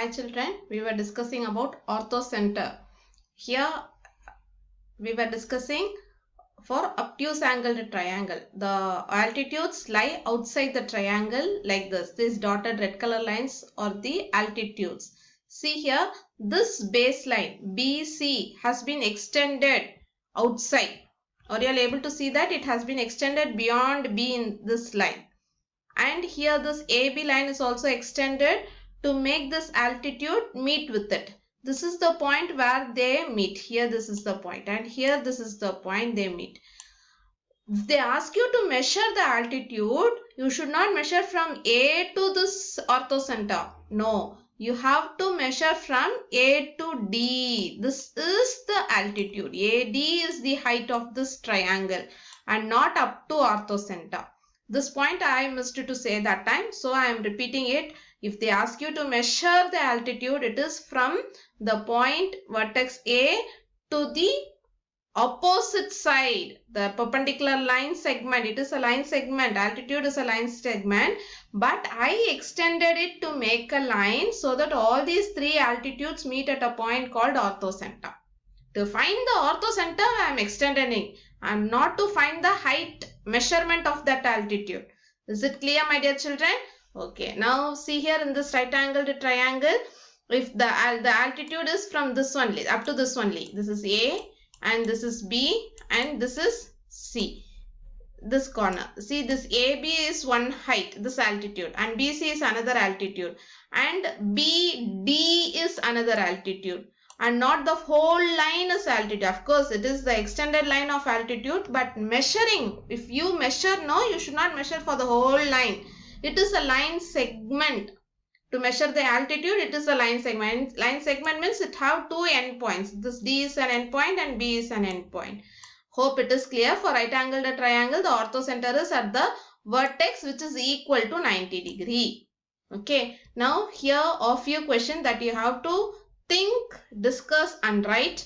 Hi children, we were discussing about orthocenter. Here we were discussing for obtuse angled triangle. The altitudes lie outside the triangle like this. These dotted red color lines are the altitudes. See here, this baseline BC has been extended outside. Are you all able to see that? It has been extended beyond B in this line. And here this AB line is also extended to make this altitude meet with it. This is the point where they meet. Here this is the point and here this is the point they meet. If they ask you to measure the altitude, you should not measure from A to this orthocenter. No, you have to measure from A to D. This is the altitude. AD is the height of this triangle and not up to orthocenter. This point I missed to say that time, so I am repeating it. If they ask you to measure the altitude, it is from the point vertex A to the opposite side, the perpendicular line segment. It is a line segment. Altitude is a line segment, but I extended it to make a line so that all these three altitudes meet at a point called orthocenter. To find the orthocenter, I am extending. I am not to find the height measurement of that altitude. Is it clear, my dear children? Okay, now see here in this right angled triangle, if the altitude is from this only up to this only, this is A and this is B and this is C, this corner. See, this AB is one height, this altitude, and BC is another altitude, and BD is another altitude, and not the whole line is altitude. Of course, it is the extended line of altitude, but measuring, if you measure, no, you should not measure for the whole line. It is a line segment. To measure the altitude, it is a line segment. Line segment means it have two endpoints. This D is an endpoint and B is an endpoint. Hope it is clear. For right angled triangle, the orthocenter is at the vertex which is equal to 90 degree. Okay. Now here are few questions that you have to think, discuss and write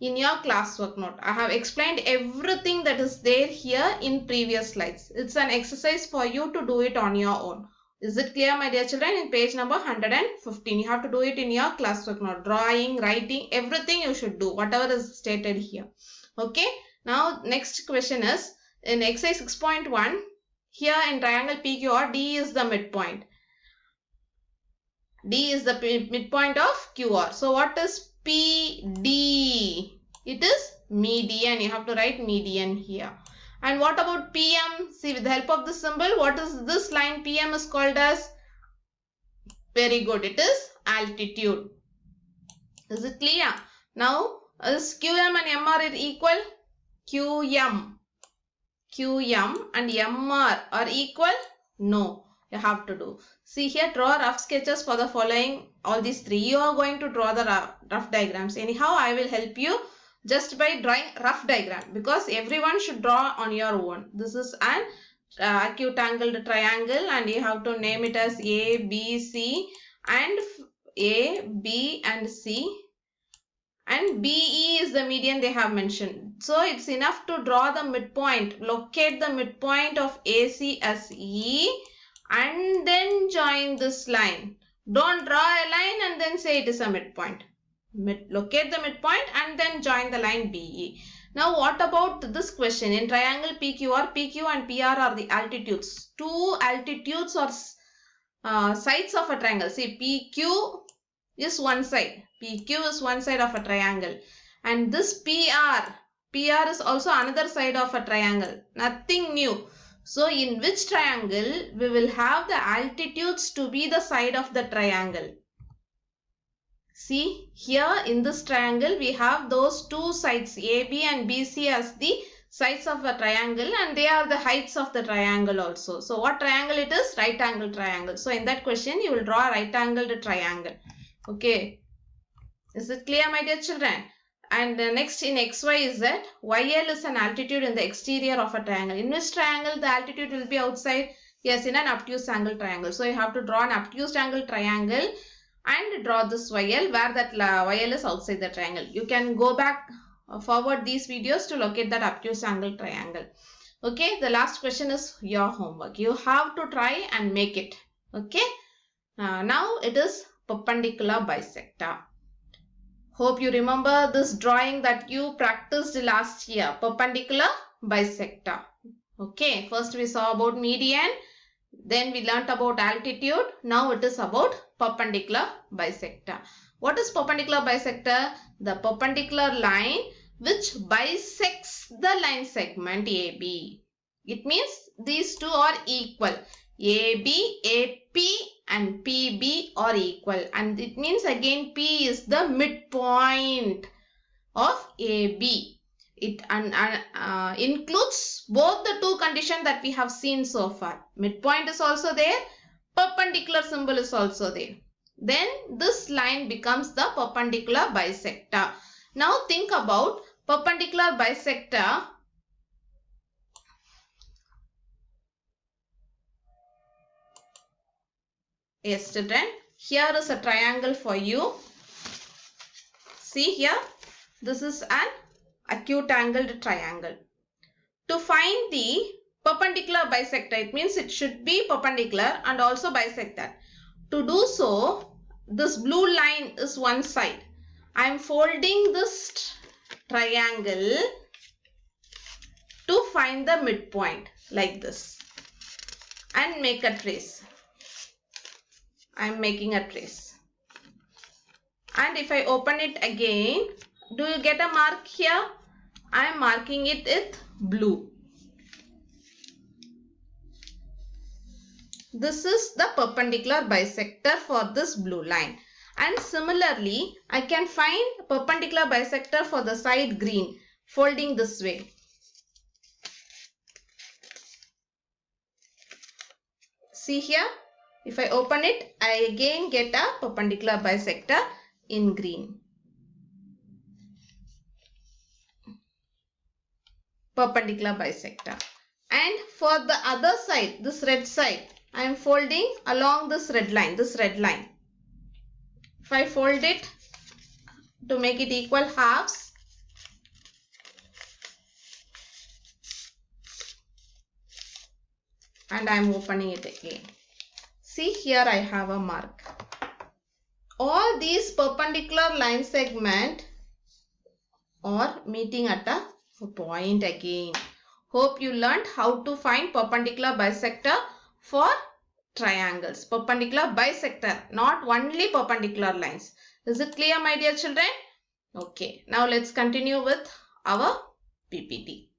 in your classwork note. I have explained everything that is there here in previous slides. It's an exercise for you to do it on your own. Is it clear, my dear children? In page number 115, you have to do it in your classwork note. Drawing, writing, everything you should do, whatever is stated here. Okay. Now, next question is, in exercise 6.1, here in triangle PQR, D is the midpoint. D is the midpoint of QR. So, what is PD? It is median. You have to write median here. And what about PM? See, with the help of this symbol, what is this line? PM is called as? Very good. It is altitude. Is it clear? Now, is QM and MR equal? QM and MR are equal? No. You have to do. See here, draw rough sketches for the following, all these three. You are going to draw the rough diagrams. Anyhow, I will help you just by drawing rough diagram, because everyone should draw on your own. This is an acute angled triangle and you have to name it as A, B, C, and A, B and C, and BE is the median they have mentioned. So it's enough to draw the midpoint. Locate the midpoint of AC as E and then join this line. Don't draw a line and then say it is a midpoint. Locate the midpoint and then join the line BE. Now what about this question? In triangle PQR, PQ and PR are the altitudes. Two altitudes or sides of a triangle. See, PQ is one side. PQ is one side of a triangle. And this PR is also another side of a triangle. Nothing new. So in which triangle we will have the altitudes to be the side of the triangle? See, here in this triangle we have those two sides AB and BC as the sides of a triangle, and they are the heights of the triangle also. So what triangle it is? Right angle triangle. So in that question you will draw a right angled triangle. Okay. Is it clear, my dear children? And next in XYZ, YL is an altitude in the exterior of a triangle. In which triangle the altitude will be outside? Yes, in an obtuse angle triangle. So you have to draw an obtuse angle triangle and draw this YL where that YL is outside the triangle. You can go back forward these videos to locate that obtuse angle triangle. Okay, the last question is your homework. You have to try and make it. Okay, now it is perpendicular bisector. Hope you remember this drawing that you practiced last year, perpendicular bisector. Okay, first we saw about median, then we learnt about altitude. Now it is about perpendicular bisector. What is perpendicular bisector? The perpendicular line which bisects the line segment AB. It means these two are equal. AB, AP and PB are equal, and it means again P is the midpoint of AB. It includes both the two conditions that we have seen so far. Midpoint is also there, perpendicular symbol is also there. Then this line becomes the perpendicular bisector. Now think about perpendicular bisector. Yes, children, here is a triangle for you. See here, this is an acute angled triangle. To find the perpendicular bisector, it means it should be perpendicular and also bisect that. To do so, this blue line is one side. I am folding this triangle to find the midpoint like this and make a trace. I am making a trace. And if I open it again, do you get a mark here? I am marking it with blue. This is the perpendicular bisector for this blue line. And similarly, I can find perpendicular bisector for the side green, folding this way. See here, if I open it, I again get a perpendicular bisector in green. Perpendicular bisector. And for the other side, this red side, I am folding along this red line, If I fold it to make it equal halves, and I am opening it again. See here I have a mark. All these perpendicular line segment are meeting at a point again. Hope you learnt how to find perpendicular bisector for triangles. Perpendicular bisector, not only perpendicular lines. Is it clear, my dear children? Okay, now let's continue with our PPT.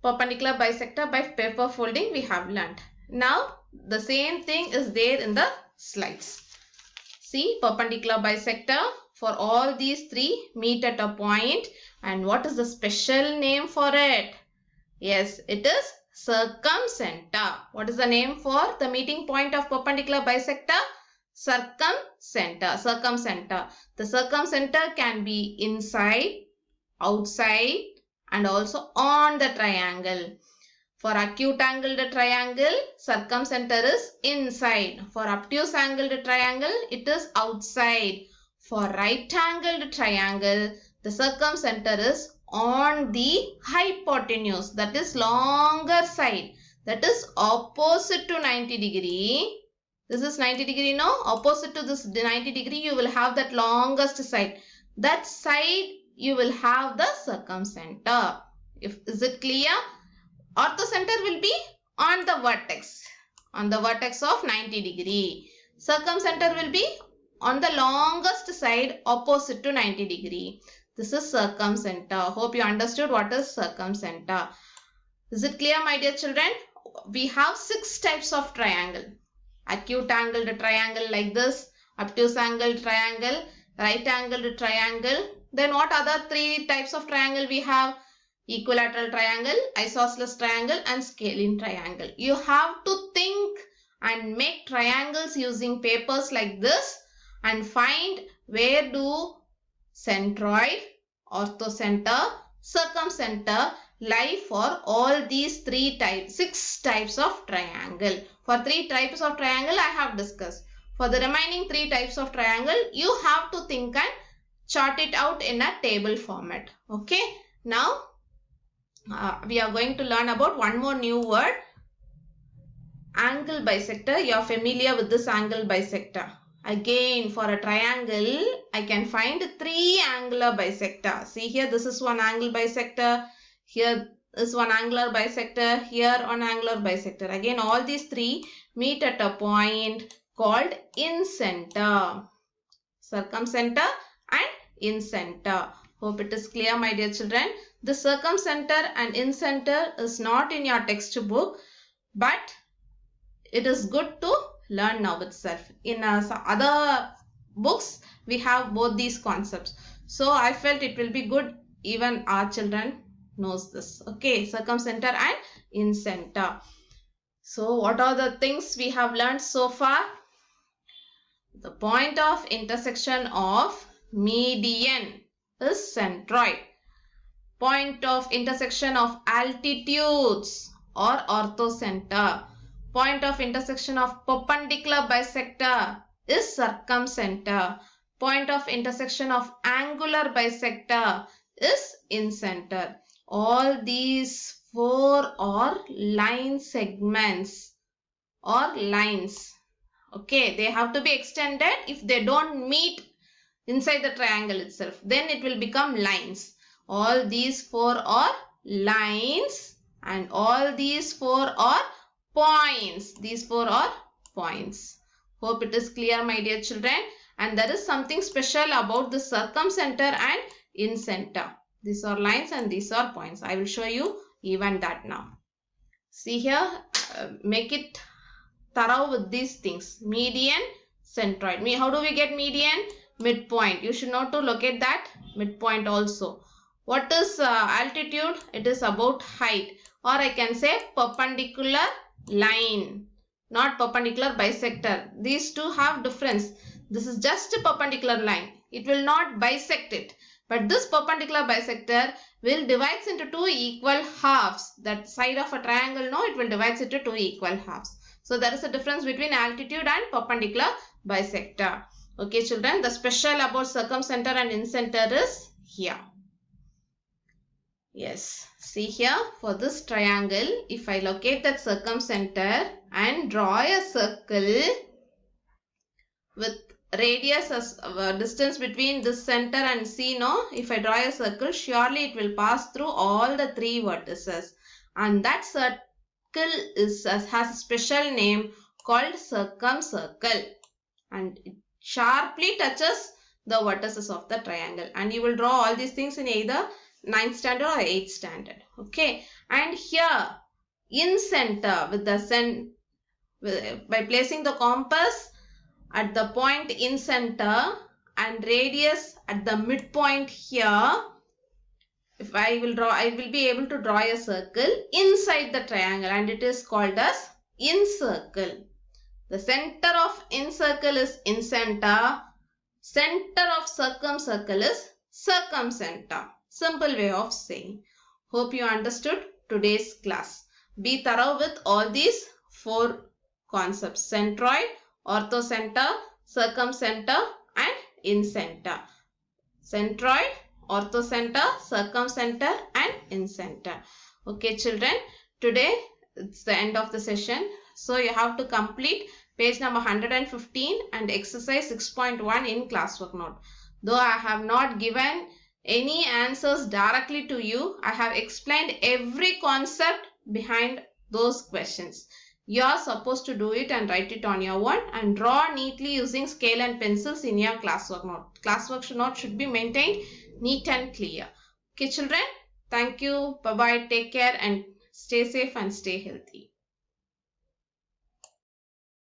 Perpendicular bisector by paper folding we have learnt. Now the same thing is there in the slides. See, perpendicular bisector for all these three meet at a point. And what is the special name for it? Yes, it is circumcenter. What is the name for the meeting point of perpendicular bisector? Circumcenter. Circumcenter. The circumcenter can be inside, outside, and also on the triangle. For acute angled triangle, circumcenter is inside. For obtuse angled triangle, it is outside. For right angled triangle, the circumcenter is on the hypotenuse, that is longer side, that is opposite to 90 degree. This is 90 degree, no? Opposite to this 90 degree, you will have that longest side. That side, you will have the circumcenter. Is it clear? Orthocenter will be on the vertex of 90 degree. Circumcenter will be on the longest side opposite to 90 degree. This is circumcenter. Hope you understood what is circumcenter. Is it clear, my dear children? We have 6 types of triangle. Acute angled triangle like this, obtuse angled triangle, right angled triangle. Then what other 3 types of triangle we have? Equilateral triangle, isosceles triangle and scalene triangle. You have to think and make triangles using papers like this and find where do centroid, orthocenter, circumcenter lie for all these 6 types of triangle. For 3 types of triangle I have discussed. For the remaining 3 types of triangle, you have to think and chart it out in a table format. Okay. Now, we are going to learn about one more new word. Angle bisector. You are familiar with this angle bisector. Again, for a triangle, I can find 3 angular bisector. See here, this is one angle bisector. Here is one angular bisector. Here one angular bisector. Again, all these 3 meet at a point called incenter. Circumcenter and incenter. Hope it is clear, my dear children. The circumcenter and incenter is not in your textbook, but it is good to learn now itself. In other books, we have both these concepts. So I felt it will be good even our children knows this. Okay, circumcenter and incenter. So what are the things we have learned so far? The point of intersection of median is centroid. Point of intersection of altitudes or orthocenter. Point of intersection of perpendicular bisector is circumcenter. Point of intersection of angular bisector is incenter. All these 4 are line segments or lines. Okay, they have to be extended. If they don't meet inside the triangle itself, then it will become lines. All these 4 are lines and all these 4 are points. These 4 are points. Hope it is clear, my dear children. And there is something special about the circumcenter and incenter. These are lines and these are points. I will show you even that now. See here, make it thorough with these things. Median, centroid. How do we get median? Midpoint. You should know to locate that midpoint also. What is altitude? It is about height, or I can say perpendicular line, not perpendicular bisector. These two have difference. This is just a perpendicular line. It will not bisect it. But this perpendicular bisector will divide into 2 equal halves. That side of a triangle, no, it will divide into 2 equal halves. So there is a difference between altitude and perpendicular bisector. Okay, children, the special about circumcenter and incenter is here. Yes, see here, for this triangle, if I locate that circumcenter and draw a circle with radius as distance between this center and C, no, if I draw a circle, surely it will pass through all the 3 vertices, and that circle has a special name called circumcircle, and it sharply touches the vertices of the triangle. And you will draw all these things in either 9th standard or 8th standard. Okay, and here in center with the by placing the compass at the point in center and radius at the midpoint here, if I will be able to draw a circle inside the triangle, and it is called as incircle. The center of incircle is incenter. Center of circumcircle is circumcenter. Simple way of saying. Hope you understood today's class. Be thorough with all these 4 concepts: centroid, orthocenter, circumcenter and incenter. Centroid, orthocenter, circumcenter and incenter. Okay, children, today it's the end of the session. So you have to complete page number 115 and exercise 6.1 in classwork note. Though I have not given any answers directly to you, I have explained every concept behind those questions. You are supposed to do it and write it on your own and draw neatly using scale and pencils in your classwork note. Classwork note should be maintained neat and clear. Okay, children, thank you. Bye-bye. Take care and stay safe and stay healthy.